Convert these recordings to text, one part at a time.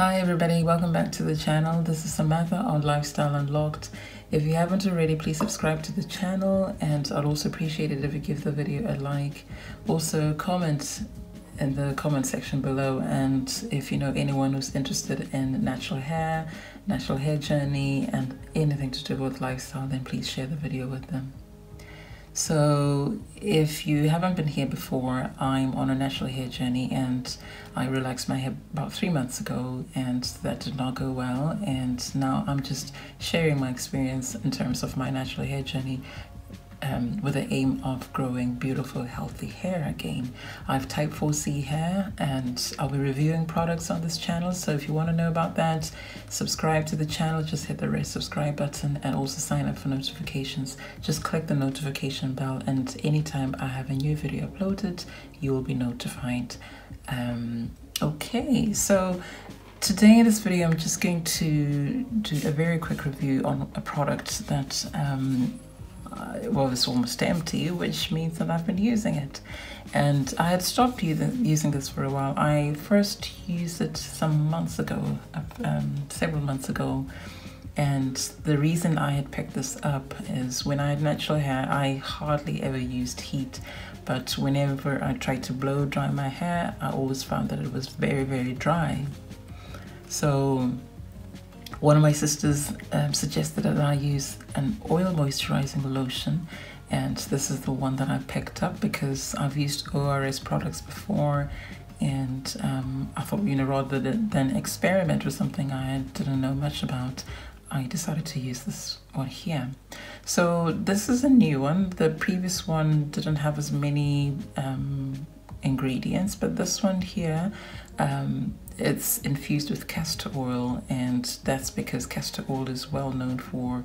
Hi everybody, welcome back to the channel. This is Samantha on Lifestyle Unlocked. If you haven't already, please subscribe to the channel, and I'd also appreciate it if you give the video a like. Also comment in the comment section below, and if you know anyone who's interested in natural hair journey and anything to do with lifestyle, then please share the video with them. So if you haven't been here before, I'm on a natural hair journey, and I relaxed my hair about 3 months ago, and that did not go well, and now I'm just sharing my experience in terms of my natural hair journey with the aim of growing beautiful, healthy hair again. I have type 4C hair, and I'll be reviewing products on this channel. So if you want to know about that, subscribe to the channel. Just hit the red subscribe button and also sign up for notifications. Just click the notification bell, and anytime I have a new video uploaded, you will be notified. Okay, so today in this video, I'm just going to do a very quick review on a product that well, it's almost empty, which means that I've been using it, and I had stopped using this for a while. I first used it some months ago, several months ago, and the reason I had picked this up is when I had natural hair, I hardly ever used heat, but whenever I tried to blow dry my hair, I always found that it was very, very dry. So one of my sisters suggested that I use an oil moisturizing lotion, and this is the one that I picked up because I've used ORS products before, and I thought, you know, rather than experiment with something I didn't know much about, I decided to use this one here. So this is a new one. The previous one didn't have as many ingredients, but this one here, it's infused with castor oil, and that's because castor oil is well known for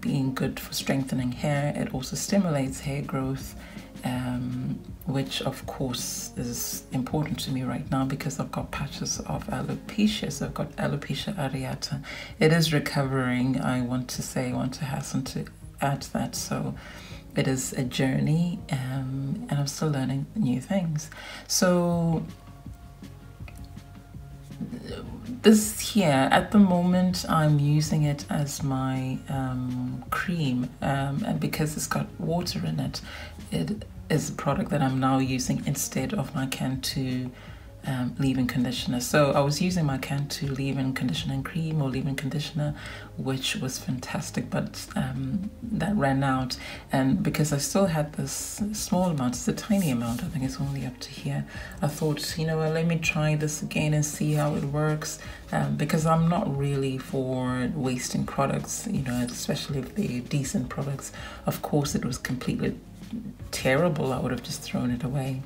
being good for strengthening hair. It also stimulates hair growth, which of course is important to me right now because I've got patches of alopecia. So I've got alopecia areata. It is recovering. I want to hasten to add that. So it is a journey, and I'm still learning new things. So this here, at the moment, I'm using it as my cream, and because it's got water in it, it is a product that I'm now using instead of my Cantu leave-in conditioner. So I was using my Cantu leave-in conditioning cream or leave-in conditioner, which was fantastic, but that ran out, and because I still had this small amount, it's a tiny amount, I think it's only up to here, I thought, you know what, let me try this again and see how it works, because I'm not really for wasting products, you know, especially if they're decent products. Of course, it was completely terrible, I would have just thrown it away.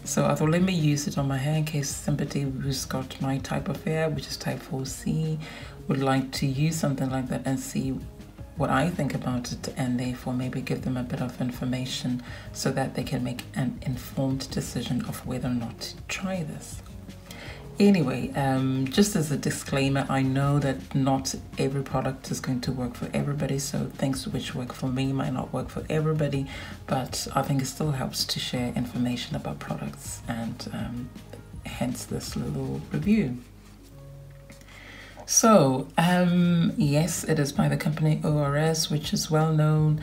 So I thought, let me use it on my hair in case somebody who's got my type of hair, which is type 4C, would like to use something like that and see what I think about it, and therefore maybe give them a bit of information so that they can make an informed decision of whether or not to try this. Anyway, just as a disclaimer, I know that not every product is going to work for everybody, so things which work for me might not work for everybody, but I think it still helps to share information about products, and hence this little review. So, yes, it is by the company ORS, which is well known.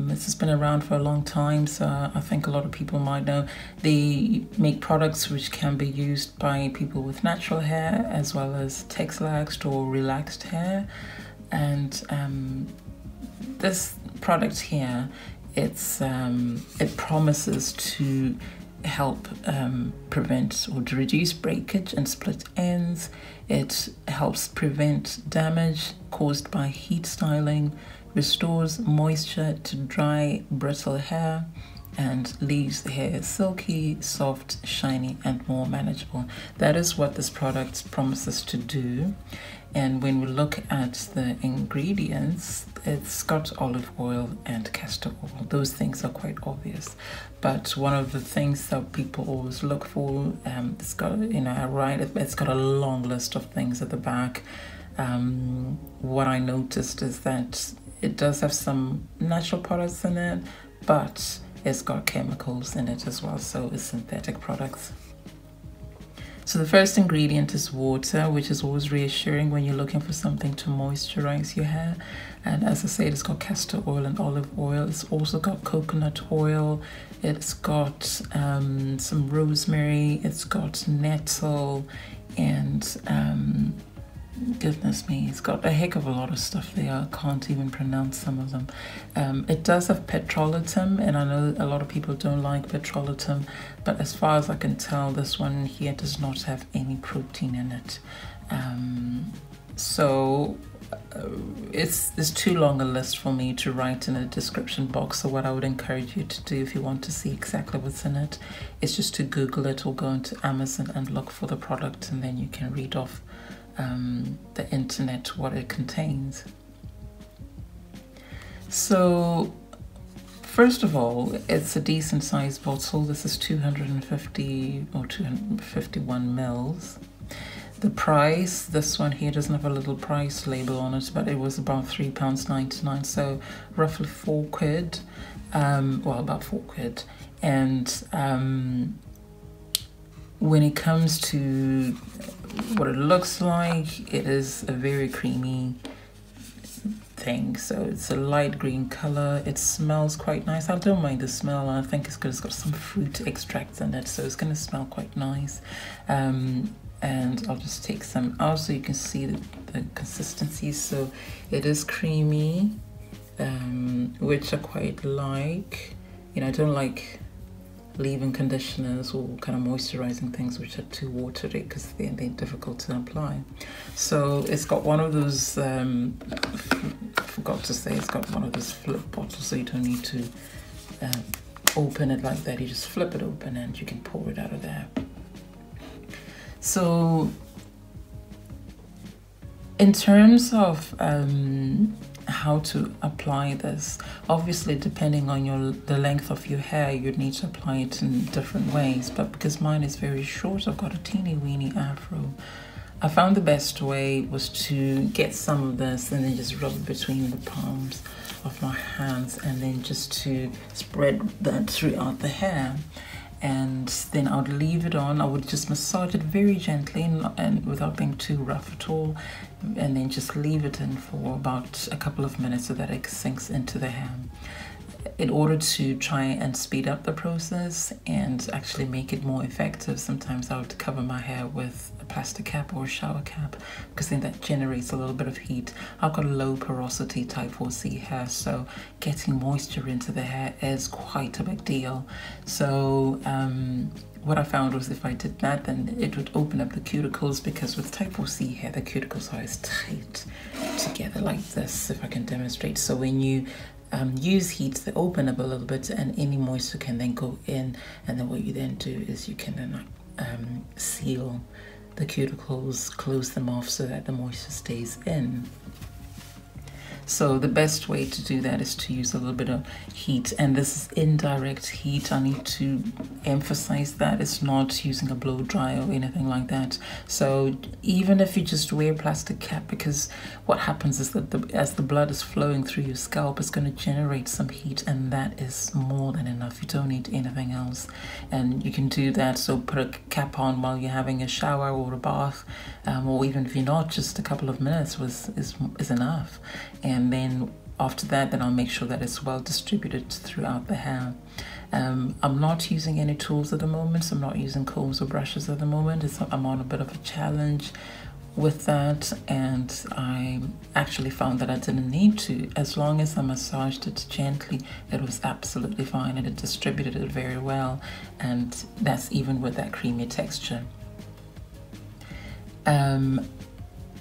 This has been around for a long time, so I think a lot of people might know. They make products which can be used by people with natural hair as well as texturized or relaxed hair. And this product here, it promises to help prevent or to reduce breakage and split ends. It helps prevent damage caused by heat styling, restores moisture to dry, brittle hair, and leaves the hair silky, soft, shiny, and more manageable. That is what this product promises to do. And when we look at the ingredients, it's got olive oil and castor oil. Those things are quite obvious. But one of the things that people always look for, it's got, you know, it's got a long list of things at the back. What I noticed is that it does have some natural products in it, but it's got chemicals in it as well, so it's synthetic products. So So the first ingredient is water, which is always reassuring when you're looking for something to moisturize your hair. And as I said, it's got castor oil and olive oil. It's also got coconut oil. It's got some rosemary. It's got nettle and goodness me, it's got a heck of a lot of stuff there. I can't even pronounce some of them. It does have petrolatum, and I know a lot of people don't like petrolatum, but as far as I can tell, this one here does not have any protein in it. It's too long a list for me to write in a description box. So what I would encourage you to do if you want to see exactly what's in it is just to Google it or go into Amazon and look for the product, and then you can read off the internet what it contains. So first of all, it's a decent sized bottle. This is 250 or 251 mils. The price, this one here doesn't have a little price label on it, but it was about £3.99, so roughly 4 quid. Well, about 4 quid. And when it comes to what it looks like, it is a very creamy thing. So it's a light green color. It smells quite nice. I don't mind the smell. I think it's good. It's got some fruit extracts in it, so it's going to smell quite nice. And I'll just take some out so you can see the consistency. So it is creamy, which I quite like. You know, I don't like leave-in conditioners or kind of moisturizing things which are too watery because they're difficult to apply. So it's got one of those, I forgot to say, it's got one of those flip bottles, so you don't need to open it like that. You just flip it open and you can pour it out of there. So in terms of how to apply this, obviously depending on the length of your hair, you'd need to apply it in different ways, but because mine is very short, I've got a teeny weeny afro. I found the best way was to get some of this and then just rub it between the palms of my hands and then just to spread that throughout the hair. And then I would leave it on. I would just massage it very gently and without being too rough at all, and then just leave it in for about a couple of minutes so that it sinks into the hair. In order to try and speed up the process and actually make it more effective, sometimes I would cover my hair with a plastic cap or a shower cap, because then that generates a little bit of heat. I've got a low porosity type 4C hair, so getting moisture into the hair is quite a big deal. So what I found was if I did that, then it would open up the cuticles, because with type 4C hair, the cuticles are as tight together like this, if I can demonstrate. So when you use heat, they open up a little bit and any moisture can then go in, and then what you then do is you can then seal the cuticles, close them off so that the moisture stays in. So the best way to do that is to use a little bit of heat, and this is indirect heat. I need to emphasize that it's not using a blow dry or anything like that. So even if you just wear a plastic cap, because what happens is that as the blood is flowing through your scalp, it's going to generate some heat, and that is more than enough. You don't need anything else, and you can do that. So put a cap on while you're having a shower or a bath, or even if you're not, just a couple of minutes is enough. And then after that, then I'll make sure that it's well distributed throughout the hair. I'm not using any tools at the moment, so I'm not using combs or brushes at the moment. I'm on a bit of a challenge with that, and I actually found that I didn't need to. As long as I massaged it gently, it was absolutely fine, and it distributed it very well, and that's even with that creamy texture.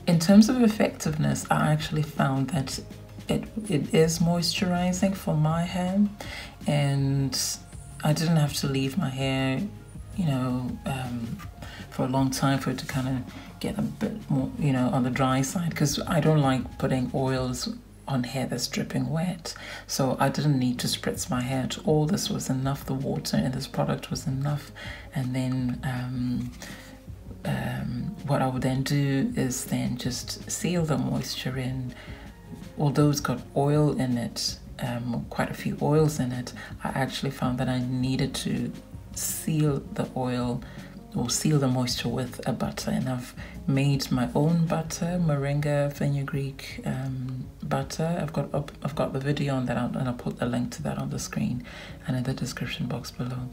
In terms of effectiveness, I actually found that it is moisturizing for my hair, and I didn't have to leave my hair, you know, for a long time for it to kind of get a bit more, you know, on the dry side, because I don't like putting oils on hair that's dripping wet. So I didn't need to spritz my hair at all. This was enough. The water in this product was enough. And then what I would then do is then just seal the moisture in. Although it's got oil in it, quite a few oils in it, I actually found that I needed to seal the oil or seal the moisture with a butter, and I've made my own butter, moringa fenugreek butter. I've got the video on that, and I'll put a link to that on the screen and in the description box below.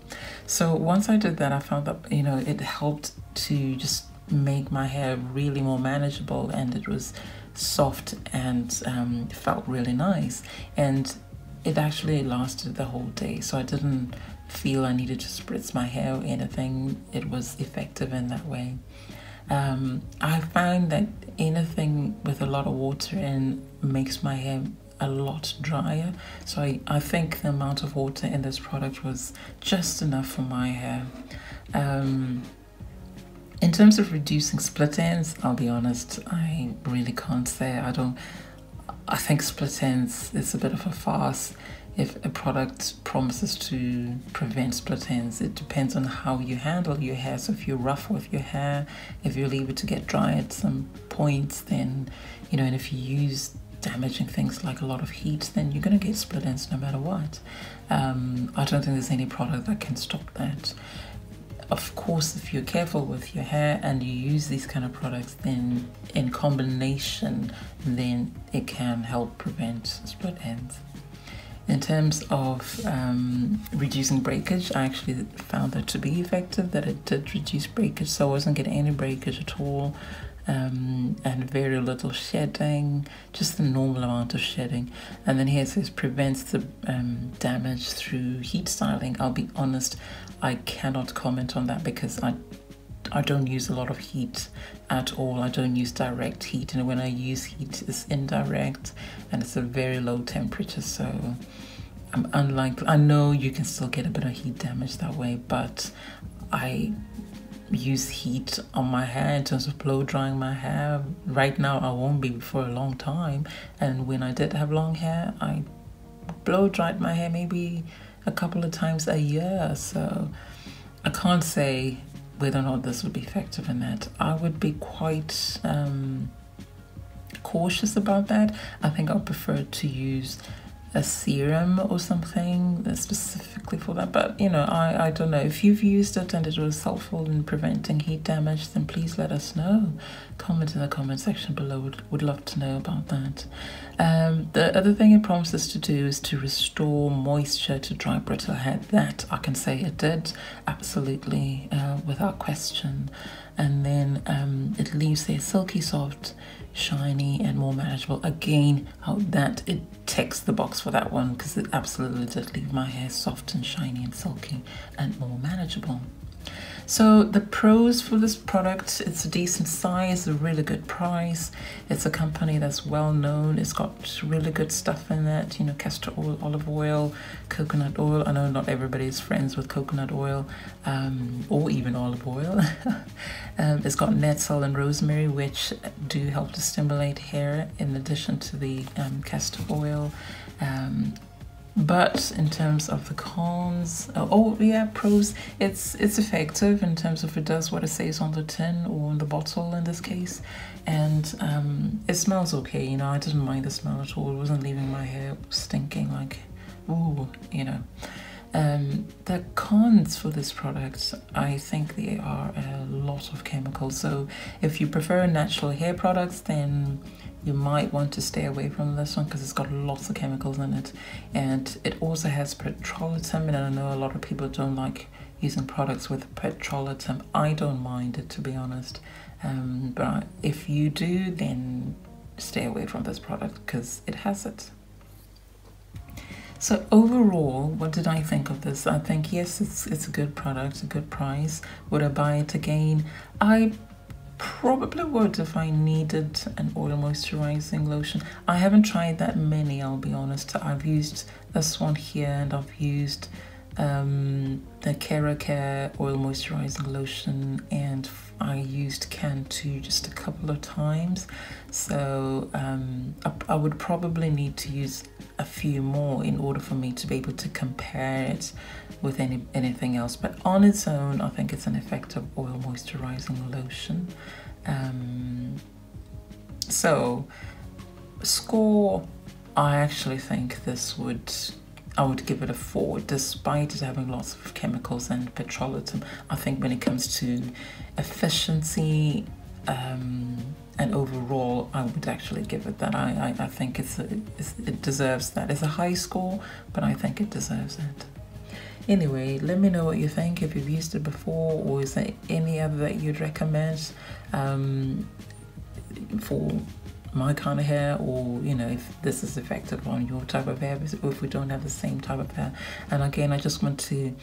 So once I did that, I found that, you know, it helped to just make my hair really more manageable, and it was soft and felt really nice, and it actually lasted the whole day, so I didn't feel I needed to spritz my hair or anything. It was effective in that way. I found that anything with a lot of water in makes my hair a lot drier, so I think the amount of water in this product was just enough for my hair. In terms of reducing split ends, I'll be honest, I really can't say. I think split ends is a bit of a farce. If a product promises to prevent split ends, it depends on how you handle your hair. So if you're rough with your hair, if you leave it to get dry at some points, then, you know, and if you use damaging things like a lot of heat, then you're going to get split ends no matter what. I don't think there's any product that can stop that. Of course, if you're careful with your hair and you use these kind of products, then in combination, then it can help prevent split ends. In terms of reducing breakage, I actually found that to be effective, that it did reduce breakage, so I wasn't getting any breakage at all, and very little shedding, just the normal amount of shedding. And then here it says prevents the damage through heat styling. I'll be honest, I cannot comment on that because I don't use a lot of heat at all. I don't use direct heat, and when I use heat, it's indirect and it's a very low temperature. So I'm unlikely. I know you can still get a bit of heat damage that way, but I use heat on my hair in terms of blow drying my hair. Right now, I won't be for a long time. And when I did have long hair, I blow dried my hair maybe a couple of times a year. So I can't say whether or not this would be effective in that. I would be quite cautious about that. I think I would prefer to use a serum or something that's specifically for that. But, you know, I don't know. If you've used it and it was helpful in preventing heat damage, then please let us know. Comment in the comment section below. Would love to know about that. The other thing it promises to do is to restore moisture to dry, brittle hair. That I can say it did, absolutely, without question. And then it leaves hair silky, soft, shiny, and more manageable. Again, that it ticks the box for that one, because it absolutely did leave my hair soft and shiny and silky and more manageable. So the pros for this product: it's a decent size, a really good price. It's a company that's well known. It's got really good stuff in it, you know, castor oil, olive oil, coconut oil. I know not everybody is friends with coconut oil, or even olive oil. It's got nettle and rosemary, which do help to stimulate hair in addition to the castor oil. But in terms of the cons, pros, it's effective in terms of it does what it says on the tin or on the bottle in this case, and it smells okay. You know, I didn't mind the smell at all. It wasn't leaving my hair stinking like, ooh, you know. The cons for this product, I think they are a lot of chemicals. So if you prefer natural hair products, then you might want to stay away from this one because it's got lots of chemicals in it. And it also has petrolatum, and I know a lot of people don't like using products with petrolatum. I don't mind it, to be honest. But if you do, then stay away from this product because it has it. So overall, what did I think of this? I think, yes, it's a good product, a good price. Would I buy it again? I probably would if I needed an oil moisturizing lotion. I haven't tried that many, I'll be honest. I've used this one here, and I've used the Care oil moisturizing lotion, and I used Can 2 just a couple of times. So I would probably need to use a few more in order for me to be able to compare it with anything else. But on its own, I think it's an effective oil moisturizing lotion. So score, I actually think this would I would give it a 4, despite it having lots of chemicals and petrolatum. I think when it comes to efficiency and overall, I would actually give it that. I think it deserves that. It's a high score, but I think it deserves it. Anyway, let me know what you think, if you've used it before, or is there any other that you'd recommend for my kind of hair, or you know, if this is effective on your type of hair, or if we don't have the same type of hair. And again, I just want to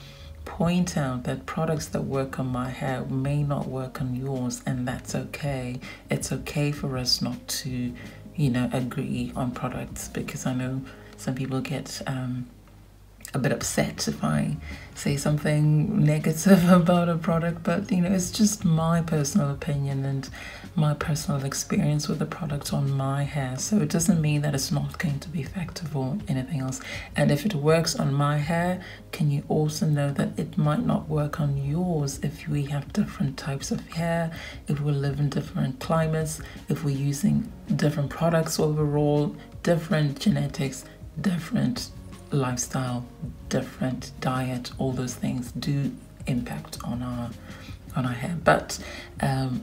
point out that products that work on my hair may not work on yours, and that's okay. It's okay for us not to, you know, agree on products, because I know some people get a bit upset if I say something negative about a product, but you know, it's just my personal opinion and my personal experience with the product on my hair. So it doesn't mean that it's not going to be effective or anything else. And if it works on my hair, can you also know that it might not work on yours if we have different types of hair, if we live in different climates, if we're using different products overall, different genetics, different lifestyle, different diet. All those things do impact on our hair. But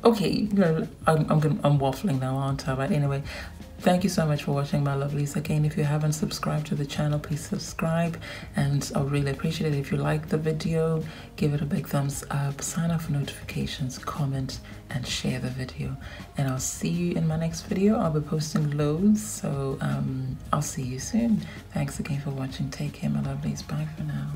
okay, you know, I'm waffling now, aren't I? But anyway, thank you so much for watching, my lovelies. Again, if you haven't subscribed to the channel, please subscribe, and I'll really appreciate it if you like the video. Give it a big thumbs up, sign up for notifications, comment, and share the video. And I'll see you in my next video. I'll be posting loads, so I'll see you soon. Thanks again for watching. Take care, my lovelies. Bye for now.